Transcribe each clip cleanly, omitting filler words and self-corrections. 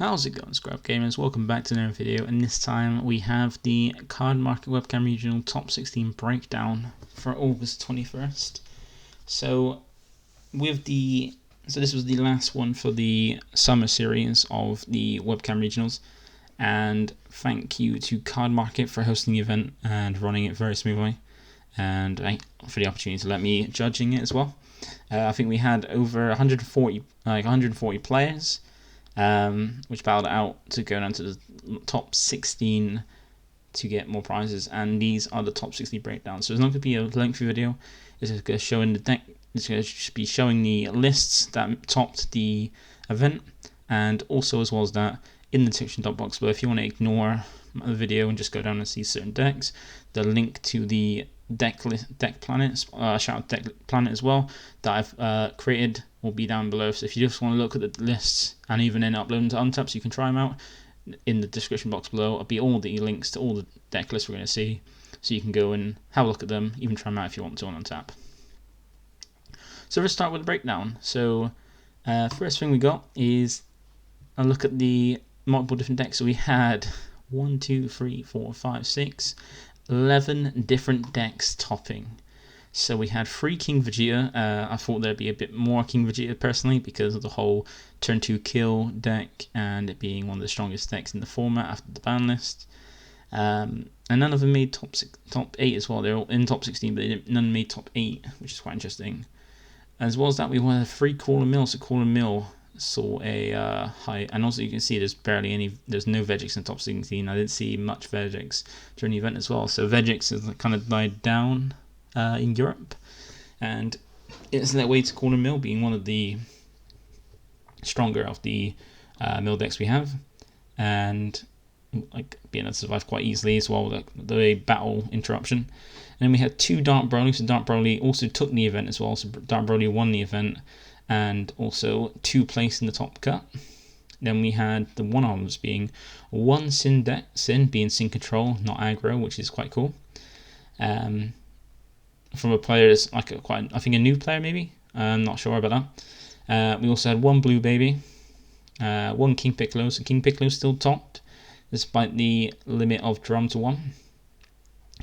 How's it going, ScrubGamers? Welcome back to another video, and this time we have the CardMarket Webcam Regional Top 16 breakdown for August 21st. So this was the last one for the summer series of the Webcam Regionals, and thank you to CardMarket for hosting the event and running it very smoothly, and for the opportunity to let me judging it as well. I think we had over 140 players. Which battled out to go down to the top 16 to get more prizes, and these are the top 60 breakdowns. So it's not going to be a lengthy video. It's just going to show in the deck. It's going to be showing the lists that topped the event, and also as well as that in the description box. But if you want to ignore the video and just go down and see certain decks, the link to the Deck Planet, shout out Deck Planet as well, that I've created, will be down below. So if you just want to look at the lists and even then upload them to untap so you can try them out, in the description box below will be all the links to all the deck lists we're going to see, so you can go and have a look at them, even try them out if you want to on untap. So let's start with the breakdown. So first thing we got is a look at the multiple different decks. So we had 1, 2, 3, 4, 5, 6, 11 different decks topping. So we had 3 King Vegeta. I thought there'd be a bit more King Vegeta personally, because of the whole turn 2 kill deck and it being one of the strongest decks in the format after the ban list. And none of them made top 8 as well. They're all in top 16, but none made top 8, which is quite interesting. As well as that, we had 3 Caller Mill. So Caller Mill saw a high, and also you can see there's no Vegix in top 16. I didn't see much Vegix during the event as well. So Vegix has kind of died down in Europe, and it's their way to Caller Mill being one of the stronger of the mill decks we have, and like being able to survive quite easily as well, like the battle interruption. And then we had 2 Dark Broly. So Dark Broly also took the event as well. So Dark Broly won the event and also 2 place in the top cut. Then we had the one arms being 1 Sin deck, Sin being Sin control, not aggro, which is quite cool. From a player that's like I think a new player maybe. I'm not sure about that. We also had 1 Blue Baby, 1 King Piccolo. So King Piccolo still topped despite the limit of drum to 1.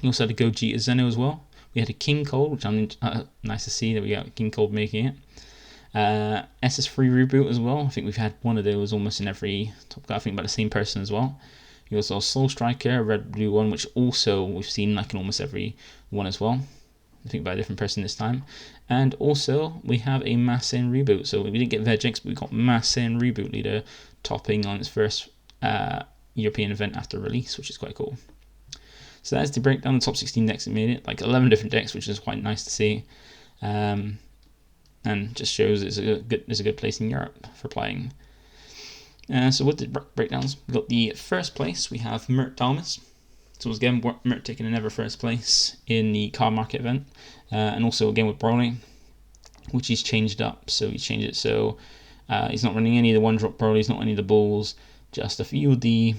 We also had a Gogeta Xeno as well. We had a King Cold, which I'm nice to see that we got King Cold making it. SS3 Reboot as well. I think we've had one of those almost in every top cut. I think by the same person as well. We also have Soul Striker, a red blue one, which also we've seen like in almost every one as well. I think by a different person this time. And also we have a Mass Saiyan Reboot. So we didn't get Vegix, but we got Mass Saiyan Reboot Leader topping on its first European event after release, which is quite cool. So that's the breakdown of the top 16 decks that made it, like 11 different decks, which is quite nice to see, and just shows it's a good place in Europe for playing. So with the breakdowns, we got the first place. We have MERT DALMIS. So again, MERT taking another first place in the CardMarket event, and also again with Broly, which he's changed up. So he's changed it so he's not running any of the 1-drop Brolys, not any of the Bulls, just a few of the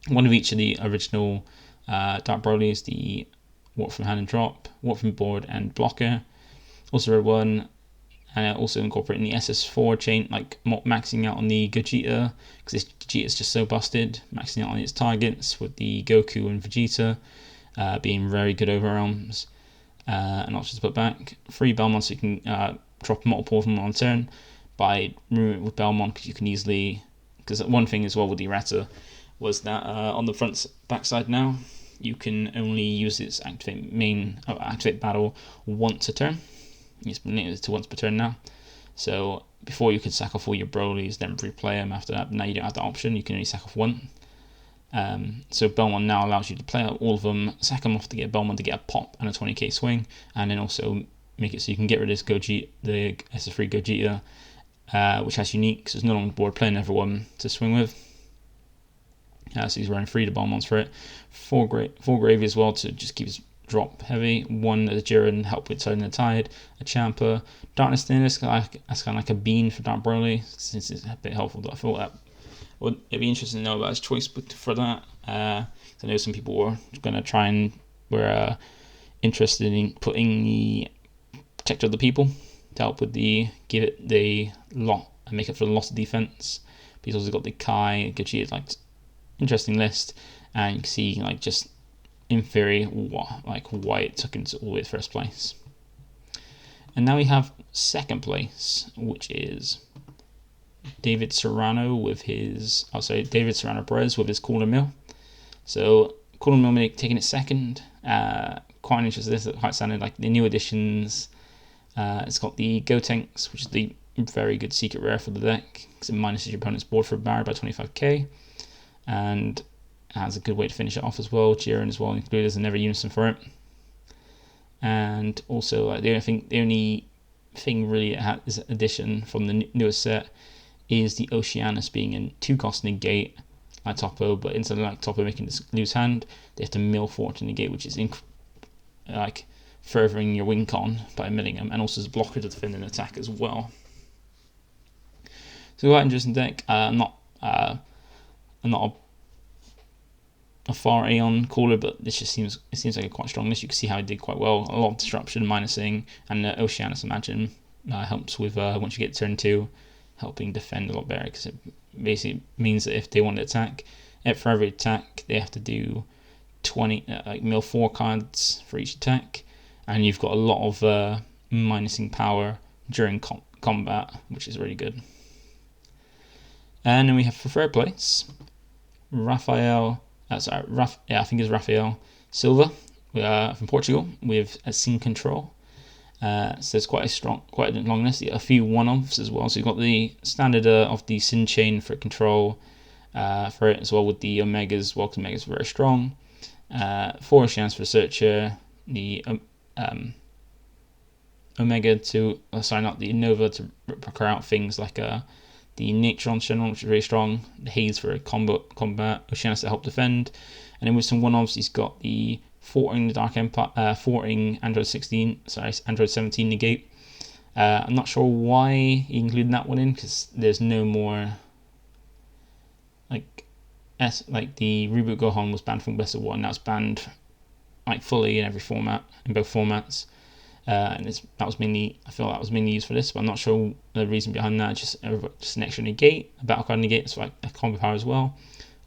one of each of the original Dark Brolys, the Warp from Hand and Drop, Warp from Board and Blocker. Also red one, and also incorporating the SS4 chain, like maxing out on the Gogeta, because this Gogeta is just so busted, maxing out on its targets with the Goku and Vegeta being very good overarms, and options to put back. 3 Belmont, so you can drop multiple of them on turn by removing it with Belmont, because you can easily, because one thing as well with the errata was that on the backside now, you can only use its activate battle once a turn. It's limited to once per turn now. So before you could sack off all your Brolys, then replay them after that. But now you don't have that option. You can only sack off 1. So Belmont now allows you to play out all of them, sack them off to get Belmont to get a pop and a 20k swing, and then also make it so you can get rid of this Gogeta, the SS3 Gogeta, which has unique, so it's no longer on the board, playing everyone to swing with. So he's running 3 to Belmonts for it. 4 Gravy as well to just keep his drop heavy. 1 as Jiren, help with turning the tide. A Champa. Darkness Stainless, that's kind of like a bean for Dark Broly, since it's a bit helpful. I thought that it'd be interesting to know about his choice for that. I know some people were going to try and were interested in putting the Protector of the People to help with give it the make up for the loss of defense. But he's also got the Kai, Gogeta, like interesting list, and you can see like just in theory why it took him all the way to first place. And now we have second place, which is David Serrano with his David Serrano PEREZ with his Cooler Mill. So Cooler Mill taking it second. Quite interesting. This is quite standard, like the new additions. It's got the Gotenks, which is the very good secret rare for the deck because it minuses your opponent's board for a bar by 25k, and has a good way to finish it off as well. Jiren as well included as a never unison for it. And also, like the only thing really is addition from the newest set is the Oceanus being in 2-cost negate like Topo, but instead of like Topo making this lose hand, they have to mill 4 to negate, which is like furthering your win con by milling them, and also as a blocker to defend an attack as well. So quite interesting deck. I'm not a far Aeon caller, but this just seems like a quite strong list. You can see how it did quite well. A lot of disruption, minusing, and Oceanus, imagine, helps with once you get turn 2, helping defend a lot better, because it basically means that if they want to attack, for every attack they have to do 20 mill 4 cards for each attack, and you've got a lot of minusing power during combat, which is really good. And then we have for third place, RAFAEL. I think it's RAFAEL SILVA from Portugal with a Scene Control. So it's quite a long list. A few one-offs as well. So you've got the standard of the Sin Chain for control for it as well, with the Omegas. Well, Omegas are very strong. 4 chance for Searcher. The Omega to not the Nova to procure out things like the Natron Channel, which is really strong, the Haze for combat, Oceanus to help defend, and then with some one-offs, he's got the Forting the Dark Empire, Forting Android 17 negate. I'm not sure why he included that one in, because there's no more like the Reboot Gohan was banned from Best of 1, now it's banned like fully in every format, in both formats. And that was mainly used for this, but I'm not sure the reason behind that. Just an extra negate, a battle card negate, so like a combo power as well.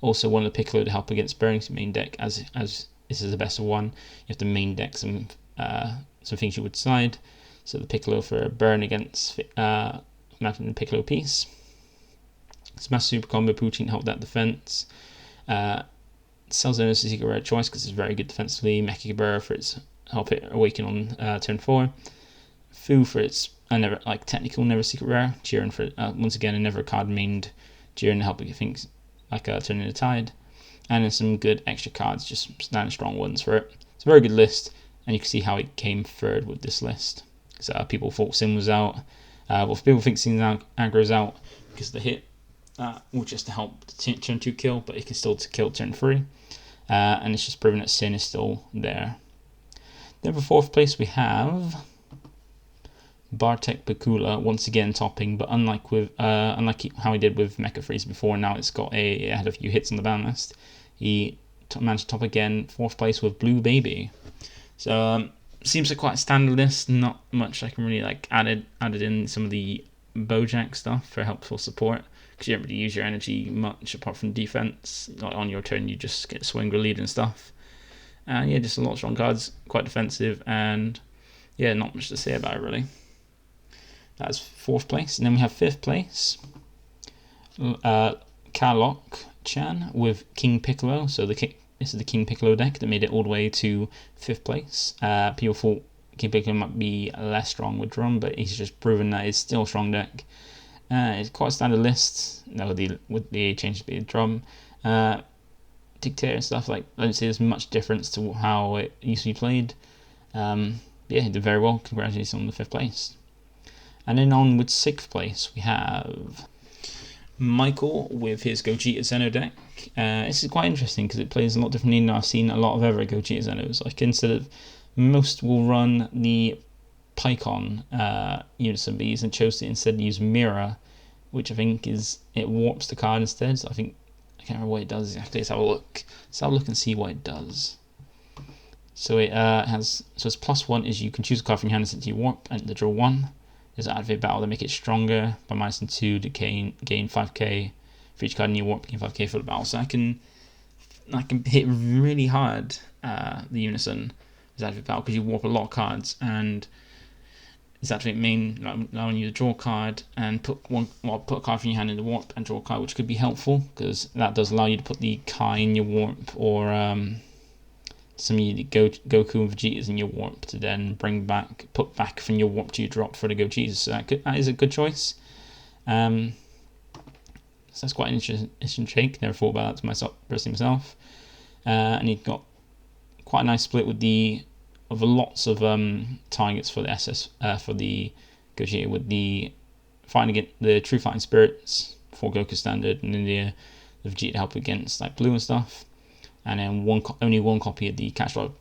Also, one of the Piccolo to help against burning some main deck, as this is the best of 1. You have to main deck some things you would decide. So the Piccolo for a burn against imagine the Piccolo piece. Smash Super Combo Poutine to help that defense. Xeno is a secret rare choice because it's very good defensively. Mecha Burr for its help it awaken on turn 4. Fu for its technical never secret rare. Jiren for once again a never card mained Jiren to help it things like turning the tide. And then some good extra cards, just standard strong ones for it. It's a very good list, and you can see how it came third with this list. So people thought Sin was out. Well, people think Sin aggro's out because the hit will just help turn 2 kill, but it can still kill turn 3. And it's just proven that Sin is still there. Then for fourth place we have BARTEK PAKULA, once again topping, but unlike how he did with Mecha Freeze before, now it had a few hits on the ban list. He managed to top again, fourth place with Blue Baby. So seems like quite a standard list, not much I can really added in some of the Bojack stuff for helpful support, because you don't really use your energy much apart from defense. On your turn you just get swing or lead and stuff. And yeah, just a lot of strong cards, quite defensive, and yeah, not much to say about it really. That's fourth place. And then we have fifth place, KALOK Chan with King Piccolo. So this is the King Piccolo deck that made it all the way to fifth place. People thought King Piccolo might be less strong with Drum, but he's just proven that it's still a strong deck. It's quite a standard list with the changes to the Drum. Dictator and stuff, I don't see there's much difference to how it used to be played. Yeah, he did very well. Congratulations on the fifth place. And then on with sixth place we have Michael with his Gogeta Xeno deck. This is quite interesting because it plays a lot differently than I've seen a lot of other Gogeta Xenos. Instead of most will run the Pycon Unison Bees, and chose to instead use Mirror, which I think it warps the card instead. So I can't remember what it does exactly. Let's have a look. And see what it does. So its +1 is you can choose a card from your hand and set to your warp and to draw 1. There's Activate Battle to make it stronger by -2 to gain 5k for each card in your warp, gain 5k for the battle. So I can hit really hard the Unison with Activate Battle because you warp a lot of cards, and it's Activate main allowing you to draw a card and put a card from your hand in the warp and draw a card, which could be helpful because that does allow you to put the Kai in your warp, or some of the Goku and Vegetas in your warp to then put back from your warp to your drop for the Gogetas. So that is a good choice. So that's quite an interesting take. Never thought about that to myself. And you've got quite a nice split with lots of targets for the for the Gogeta, with the True Fighting Spirits for Goku Standard, and then the Vegeta to help against like blue and stuff. And then only one copy of the Catch-Up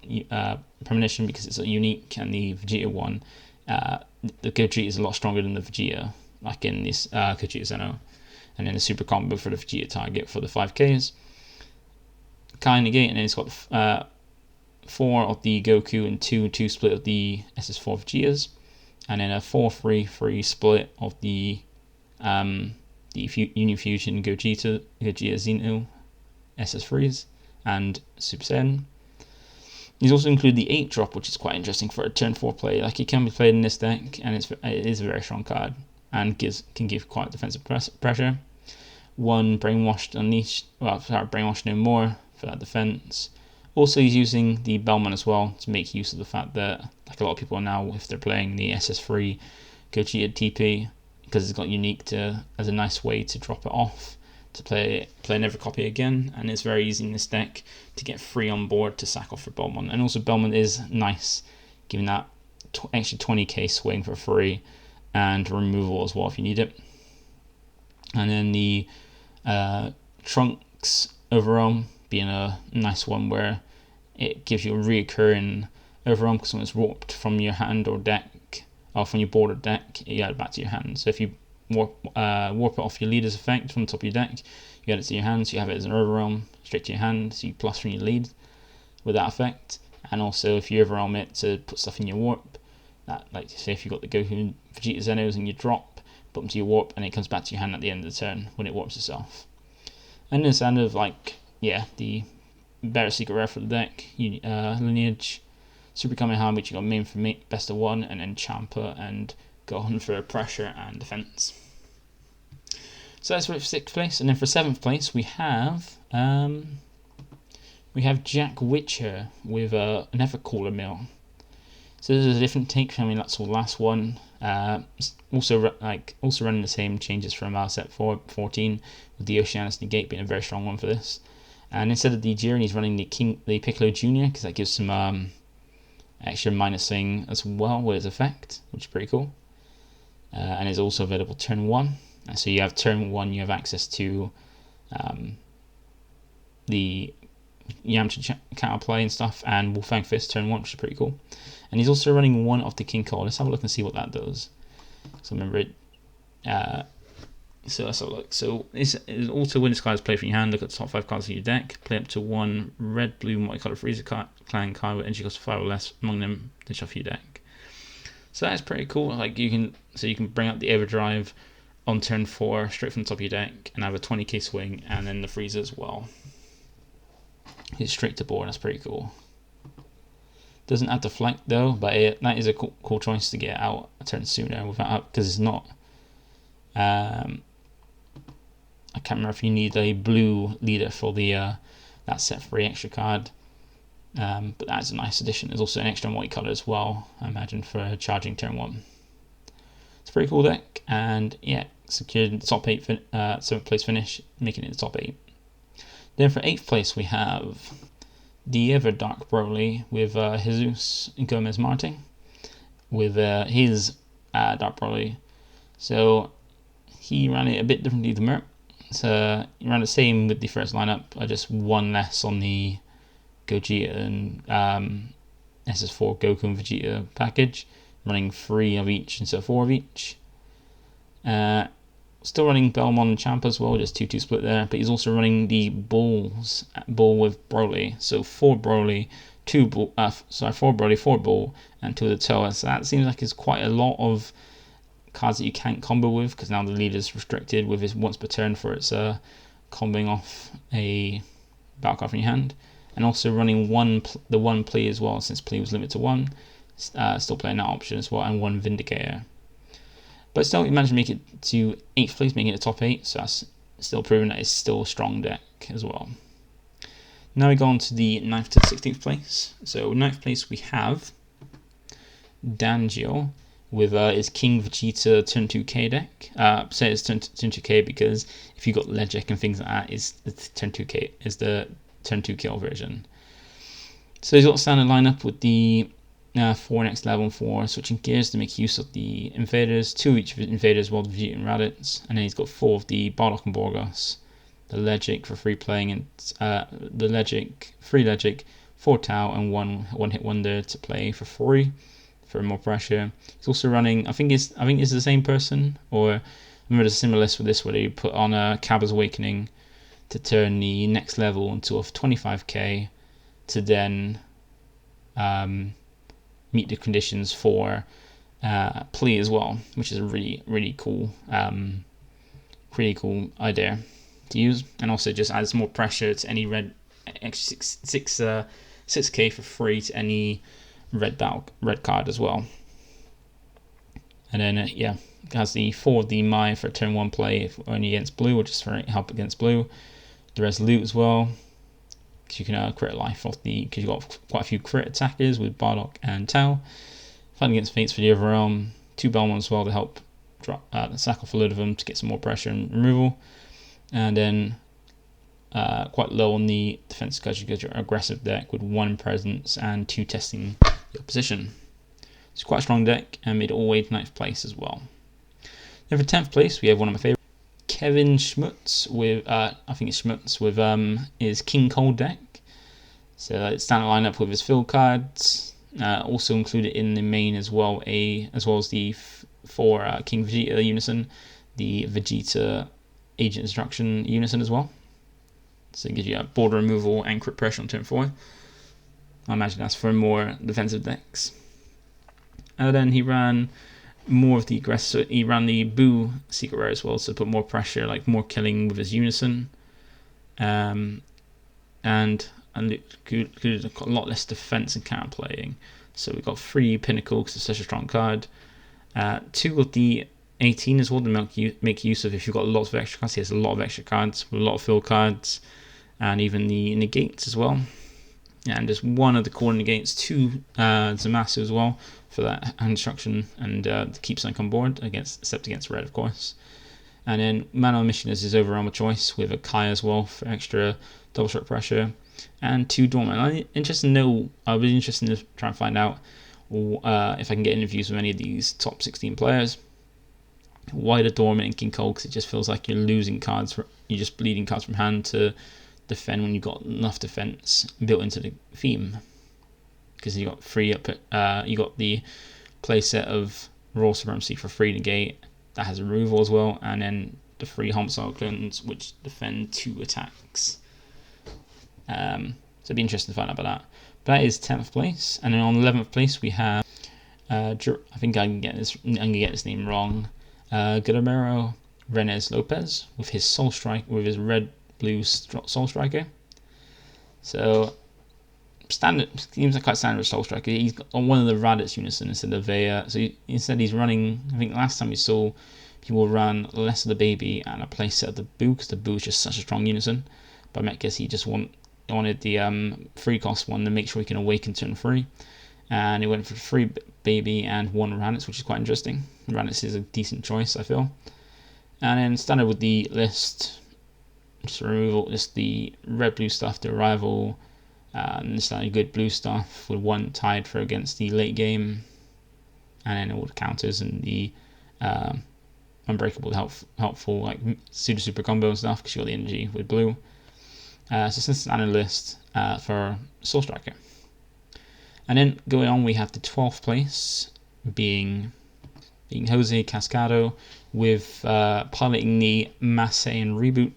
Premonition because it's a unique, and the Vegeta one, the Gogeta is a lot stronger than the Vegeta, like in this Gogeta Xeno. And then the Super Combo for the Vegeta target for the 5Ks. Kai negate, and then it's got 4 of the Goku and 2 split of the SS4 Vegetas, and then a 4-3-3 split of the Union Fusion Gogeta Xeno SS3s and Super Saiyan. He's also included the 8-drop, which is quite interesting for a turn 4 play. Like, it can be played in this deck, and it is a very strong card, and can give quite defensive pressure. 1 Brainwashed Brainwashed No More for that defense. Also, he's using the Bellman as well to make use of the fact that, like a lot of people are now, if they're playing the SS3 Gogeta TP, because it's got unique as a nice way to drop it off to play another copy again, and it's very easy in this deck to get free on board to sack off for Bellman. And also Bellman is nice, giving that extra 20k swing for free and removal as well if you need it. And then the Trunks Overwhelm being a nice one where it gives you a reoccurring Overwhelm, because when it's warped from your hand or deck, or from your board or deck, you add it back to your hand. So if you warp it off your leader's effect from the top of your deck, you add it to your hand, so you have it as an Overwhelm straight to your hand, so you plus from your lead with that effect. And also if you overwhelm it to put stuff in your warp, that, like say if you've got the Goku Vegeta Xenos in your drop, put them to your warp, and it comes back to your hand at the end of the turn when it warps itself. And it's kind of like, yeah, the better secret rare for the deck, Lineage, Super Kamehameha, which you got main for best of 1, and then Champa and Gohan for pressure and defense. So that's for 6th place, and then for 7th place we have Jack Witcher with another cooler mill. So this is a different take from that's the last one. Also running the same changes from set 14, with the Oceanus Negate being a very strong one for this. And instead of the Jiren, he's running the Piccolo Jr. because that gives some extra minusing as well with his effect, which is pretty cool. And is also available turn 1. So you have turn 1, you have access to the Yamcha counterplay and stuff, and Wolfang Fist turn 1, which is pretty cool. And he's also running 1 of the King Cole. Let's have a look and see what that does. So remember it. So let's have a look. So it's also when this card is played from your hand, look at the top 5 cards of your deck, play up to 1 red, blue, multicolored Frieza clan card with energy cost 5 or less among them, then shuffle your deck. So that's pretty cool. Like you can bring up the Everdrive on turn 4 straight from the top of your deck and have a 20k swing, and then the Frieza as well. It's straight to board. That's pretty cool. Doesn't have to flank though, but that is a cool choice to get out a turn sooner without, because it's not. I can't remember if you need a blue leader for the that set 3 extra card, but that's a nice addition. There's also an extra multicolour as well, I imagine, for charging turn 1. It's a pretty cool deck, and yeah, secured the top 8 7th place finish, making it the top 8. Then for 8th place we have the ever Dark Broly with Jesus Gomez Martin with his Dark Broly. So he ran it a bit differently than MERT. So he ran the same with the first lineup, just 1 less on the Gogeta and SS4 Goku and Vegeta package, running 3 of each instead of 4 of each. Still running Belmont and Champa as well, just 2-2 split there, but he's also running the Bull with Broly. So 4 Broly, 4 Broly, 4 Bull, and 2 of the Toa. So that seems like it's quite a lot of cards that you can't combo with, because now the leader's restricted with his once per turn for its comboing off a battle card from your hand, and also running the one plea as well, since plea was limited to one. Still playing that option as well, and one Vindicator. But still, he managed to make it to 8th place, making it the top 8, so that's still proving that it's still a strong deck as well. Now we go on to the 9th to 16th place. So 9th place we have DANIJEL with his King Vegeta turn 2k deck. Say it's turn 2k because if you got Legic and things like that, is the turn 2k is the turn 2 kill version. So he's got a standard lineup with the 4 next level 4 switching gears to make use of the invaders, 2 each invaders, well, Vegeta and Raditz, and then he's got 4 of the BARTEK and Borgos, the Legic for free playing, and the Legic, free Legic, 4 Tau, and one hit wonder to play for free for more pressure. He's also running, I think it's the same person, or I remember there's a similar list with this where they put on a Cabba's Awakening to turn the next level into a 25k to then meet the conditions for plea as well, which is a really cool idea to use, and also just adds more pressure to any red extra 6k for free to any red card as well. And then it has the 4 of the Mai for turn 1 play if only against blue, or just for help against blue. The Resolute as well, because you can crit life off because you've got quite a few crit attackers with Bardock and Tau. Fight against Fates for the other realm. 2 Belmont as well to help drop sack off a load of them to get some more pressure and removal. And then quite low on the defense because you're an aggressive deck with 1 presence and 2 testing the opposition. It's quite a strong deck and made it all the way to 9th place as well. Then for 10th place we have one of my favourites, Kevin SCHMUTZ with I think it's SCHMUTZ with his King Cole deck. So it's standard lineup with his field cards. Also included in the main as well as the 4 King Vegeta unison, the Vegeta Agent Instruction unison as well. So it gives you a border removal and crit pressure on turn 4. I imagine that's for more defensive decks. And then he ran more of the aggressive. He ran the Boo secret rare as well, so put more pressure, like more killing with his unison, and included a lot less defense and counter playing. So we got 3 Pinnacle because it's such a strong card. 2 of the 18 as well to make use of if you've got lots of extra cards. He has a lot of extra cards with a lot of fill cards, and even the negates as well. And just 1 of the core negates, 2 Zamasu as well for that instruction and to keep something on board except against red, of course. And then Mana Mission is his overarm of choice with a Kai as well for extra double shot pressure, and 2 Dormant. I'll be interested to try and find out if I can get interviews with any of these top 16 players. Why the Dormant in King Cole? Because it just feels like you're losing cards, you're just bleeding cards from hand to defend when you've got enough defense built into the theme. Because you got you got the playset of Raw Supremacy for free negate that has removal as well, and then the 3 Homicide Clones which defend 2 attacks. So it'd be interesting to find out about that. But that is 10th place, and then on 11th place we have I think I'm gonna get this name wrong. Guillermo RENES LOPEZ with his Soul Strike, with his red blue Soul Striker. So standard, seems like quite standard Soul Striker. He's got on one of the Raditz unison instead of Vea. So instead he's running, I think last time we saw people run less of the baby and a playset of the Boo, because the Boo is just such a strong unison. But I guess he just wanted the free cost one to make sure he can awaken turn 3. And he went for 3 baby and 1 Raditz, which is quite interesting. Raditz is a decent choice, I feel. And then standard with the list, just removal, just the red blue stuff, the arrival, and standard good blue stuff with 1 tied for against the late game, and then all the counters and the unbreakable helpful like super combo and stuff because you got the energy with blue. So since standard list for Soul Striker. And then going on, we have the 12th place being Jose Cascado with piloting the Saiyan Reboot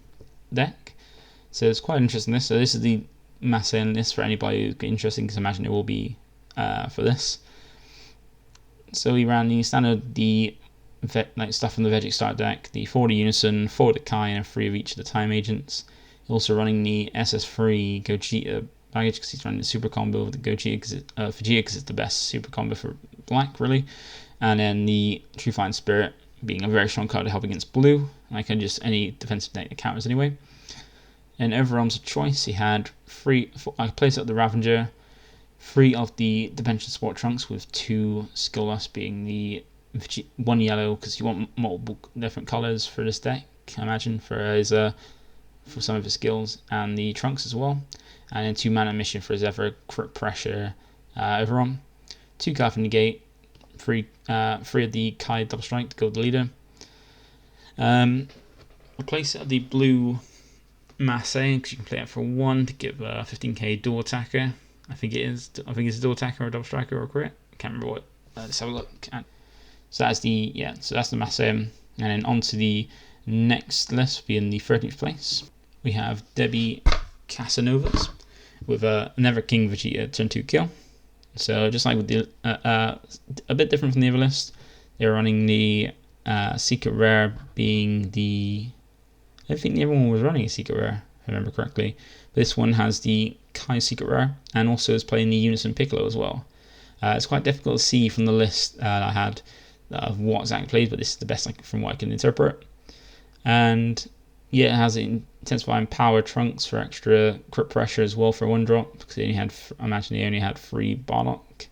deck. So it's quite interesting this. So this is the Saiyan list for anybody who's interested, because I imagine it will be for this. So he ran the standard, the like stuff from the Vegeta start deck, the 4 Unison, 4 Kai, and 3 of each of the Time Agents. Also running the SS3 Gogeta baggage because he's running the super combo with the Gogeta, Vegeta because it's the best super combo for black, really. And then the True Flying Spirit being a very strong card to help against blue, like any defensive deck that counters anyway. And overarms of choice, he had I placed up the Ravager, 3 of the Dimension Sport Trunks with 2 Skillless, being the 1 yellow because you want multiple different colours for this deck, I imagine, for his for some of his skills, and the Trunks as well. And then 2 mana mission for his ever crit pressure overarm. 2 card from negate, 3 of the Kai double strike to go with the leader. Replace it at the blue Masse because you can play it for 1 to give 15k dual attacker. I think it's a dual attacker or a double striker or a crit. I can't remember what. Let's have a look. So that's the Masse, and then onto the next list, being the 13th place. We have DEBBY CASASNOVAS with Never King Vegeta turn 2 kill. So just like with the a bit different from the other list, they're running the secret rare being the. I don't think the other one was running a secret rare, if I remember correctly. But this one has the Kai secret rare and also is playing the Unison Piccolo as well. It's quite difficult to see from the list that I had of what exactly plays, but this is the best from what I can interpret. And yeah, it has intensifying power Trunks for extra crit pressure as well for 1 drop, because I imagine they only had 3 BARTEK.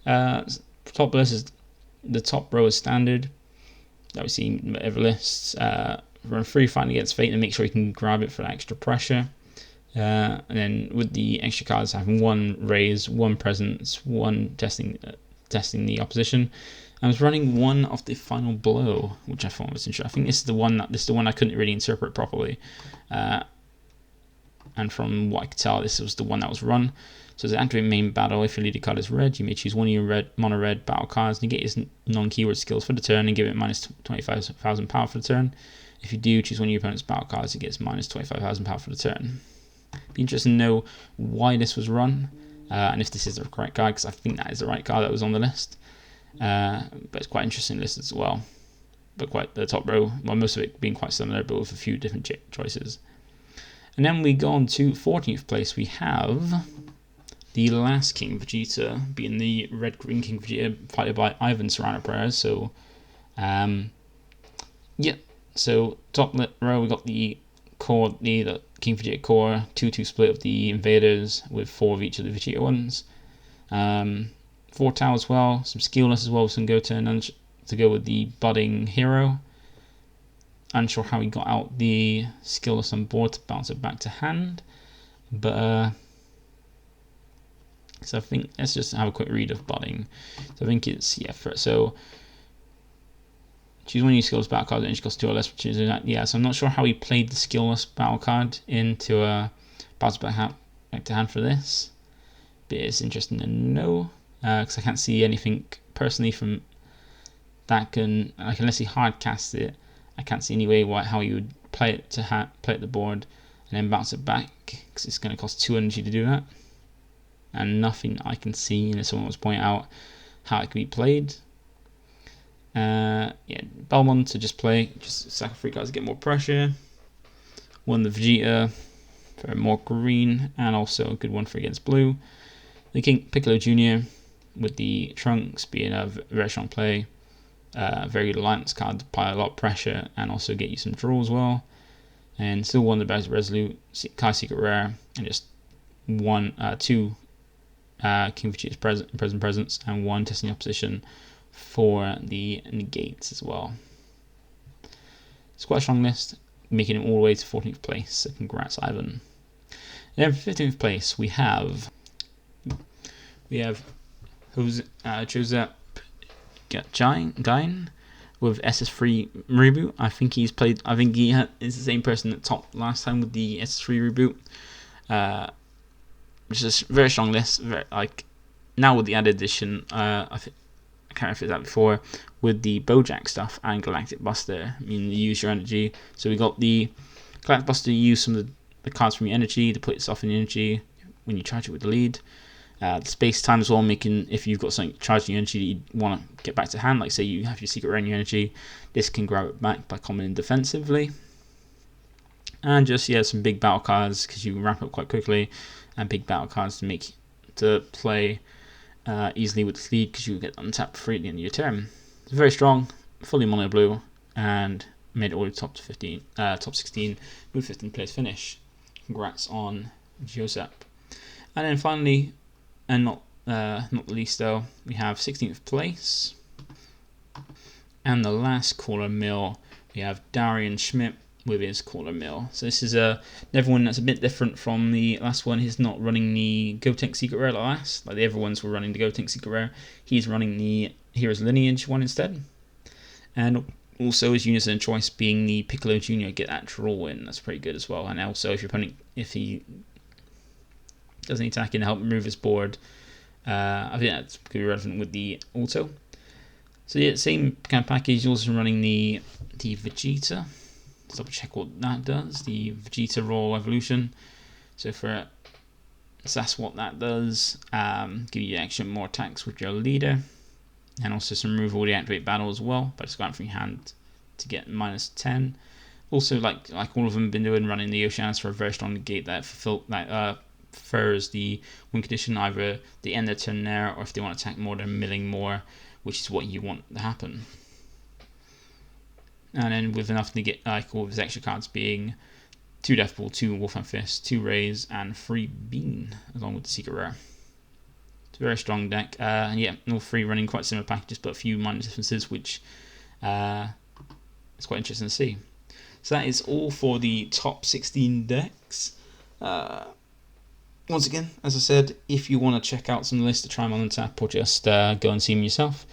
Top list is the top row is standard that we see in every list. Run 3 fighting against Fate and make sure you can grab it for extra pressure. And then with the extra cards having 1 raise, 1 presence, 1 testing the opposition. I was running 1 of the final blow, which I thought was interesting. I think this is the one I couldn't really interpret properly. And from what I could tell, this was the one that was run. So to activate main battle, if your leader card is red, you may choose 1 of your mono red battle cards, negate its non-keyword skills for the turn, and give it minus 25,000 power for the turn. If you do choose 1 of your opponent's battle cards, it gets minus 25,000 power for the turn. Be interested to know why this was run, and if this is the correct card, because I think that is the right card that was on the list. But it's quite interesting list as well. But quite the top row, well, most of it being quite similar, but with a few different choices. And then we go on to 14th place. We have the last King Vegeta, being the red-green King Vegeta, fighted by Ivan SERRANO PEREZ. So, yeah. So top row we got the core, the King Vegeta core, 2-2 split of the invaders with 4 of each of the Vegeta ones. 4 Tau as well, some skillless as well with some Gogeta, and to go with the budding hero. Unsure how he got out the skillless on board to bounce it back to hand, but so I think let's just have a quick read of budding. So I think it's so choose 1 of your skillless battle cards and it costs 2 or less. So I'm not sure how he played the skillless battle card into a bounce back to hand for this, but it's interesting to know. Because I can't see anything personally from that unless he hard cast it, I can't see any way how you would play it to play at the board and then bounce it back, because it's going to cost 2 energy to do that, and nothing I can see unless someone was pointing out how it can be played. Belmont to just sack 3 cards to get more pressure. 1 the Vegeta for more green, and also a good one for against blue. The King Piccolo Jr. with the Trunks being a very strong play, very good alliance card to apply a lot of pressure and also get you some draw as well. And still 1 of the best resolute Kai secret rare, and just 2 King Vegeta's presence, and 1 testing opposition for the negates as well. It's quite a strong list, making it all the way to 14th place. So congrats, Ivan. And then 15th place we have Joseph Gain with SS3 Reboot. I think he is the same person that topped last time with the SS3 Reboot, which is a very strong list. Now with the added addition, I can't remember if it's that before, with the Bojack stuff and Galactic Buster. I mean, you use your energy. So we got the Galactic Buster. You use some of the cards from your energy to put yourself in the energy when you charge it with the lead. The space time as well, making if you've got something charging your energy that you want to get back to hand, like say you have your secret rare in your energy, this can grab it back by coming defensively. And just some big battle cards because you can wrap up quite quickly, and big battle cards to play easily with the lead because you get untapped free at the end of your turn. It's very strong, fully mono blue, and made it all the top 16 with 15th place finish. Congrats on Josep. And then finally, and not the least though, we have 16th place. And the last caller mill, we have Darian Schmidt with his caller mill. So this is another one that's a bit different from the last one. He's not running the Gotenk Secret Rare like last, like the other ones were running the Gotenk Secret Rare. He's running the Heroes Lineage one instead. And also his unison choice being the Piccolo Jr. get that draw in. That's pretty good as well. And also if he does any attacking to help move his board, I think that's going to be relevant with the auto. So yeah, same kind of package. Also running the Vegeta. Let's double check what that does. The Vegeta Roll Evolution. So that's what that does. Give you extra more attacks with your leader, and also some remove all the activate battle as well by just going from your hand to get -10. Also, like all of them have been doing, running the Oceanus for a very strong negate that prefers the win condition, either the end of their turn there, or if they want to attack more, they're milling more, which is what you want to happen. And then with enough negate, all of his extra cards being 2 Death Ball, 2 Wolfhand Fist, 2 Rays, and 3 Bean, along with the Secret Rare. It's a very strong deck, and yeah, all 3 running quite similar packages, but a few minor differences, which is quite interesting to see. So that is all for the top 16 decks. Once again, as I said, if you want to check out some lists to try them on the tap, or just go and see them yourself,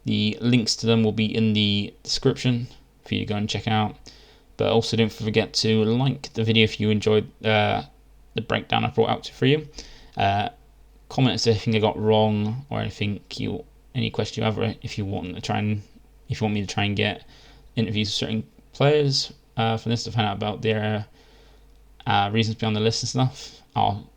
the links to them will be in the description for you to go and check out. But also don't forget to like the video if you enjoyed the breakdown I brought out for you. Comment if there's anything I got wrong, or any question you have, or if you want me to try and get interviews with certain players for this to find out about their reasons behind the list and stuff. I'll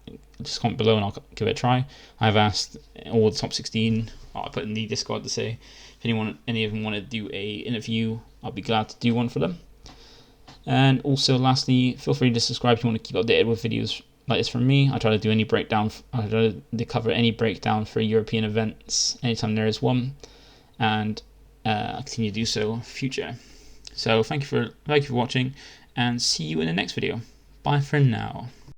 just comment below and I'll give it a try. I've asked all the top 16. I put in the Discord to say if any of them want to do a interview, I'll be glad to do one for them. And also, lastly, feel free to subscribe if you want to keep updated with videos like this from me. I try to do any breakdown. I try to cover any breakdown for European events anytime there is one, and I'll continue to do so in the future. So thank you for watching, and see you in the next video. Bye for now.